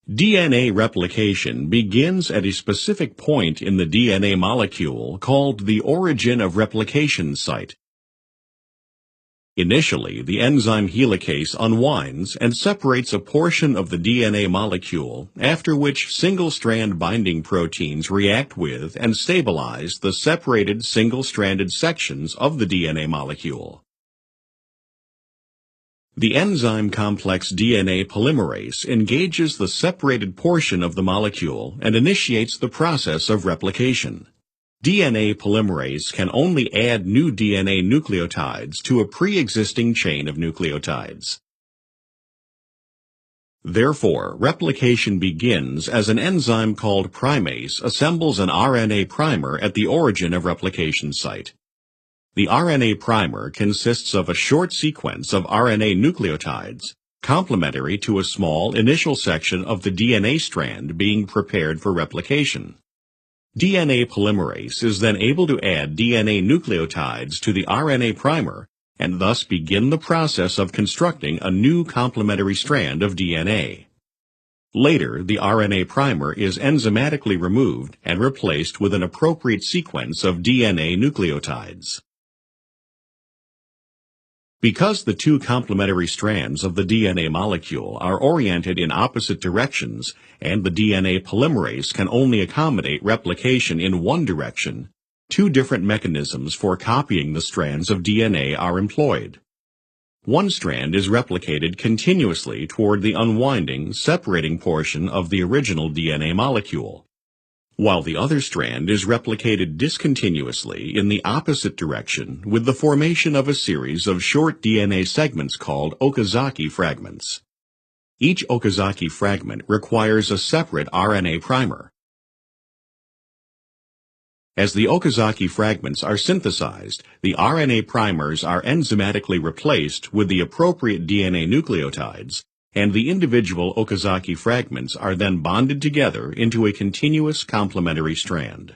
DNA replication begins at a specific point in the DNA molecule called the origin of replication site. Initially, the enzyme helicase unwinds and separates a portion of the DNA molecule, after which single-strand binding proteins react with and stabilize the separated single-stranded sections of the DNA molecule. The enzyme complex DNA polymerase engages the separated portion of the molecule and initiates the process of replication. DNA polymerase can only add new DNA nucleotides to a pre-existing chain of nucleotides. Therefore, replication begins as an enzyme called primase assembles an RNA primer at the origin of replication site. The RNA primer consists of a short sequence of RNA nucleotides, complementary to a small initial section of the DNA strand being prepared for replication. DNA polymerase is then able to add DNA nucleotides to the RNA primer and thus begin the process of constructing a new complementary strand of DNA. Later, the RNA primer is enzymatically removed and replaced with an appropriate sequence of DNA nucleotides. Because the two complementary strands of the DNA molecule are oriented in opposite directions and the DNA polymerase can only accommodate replication in one direction, two different mechanisms for copying the strands of DNA are employed. One strand is replicated continuously toward the unwinding, separating portion of the original DNA molecule, while the other strand is replicated discontinuously in the opposite direction with the formation of a series of short DNA segments called Okazaki fragments. Each Okazaki fragment requires a separate RNA primer. As the Okazaki fragments are synthesized, the RNA primers are enzymatically replaced with the appropriate DNA nucleotides, and the individual Okazaki fragments are then bonded together into a continuous complementary strand.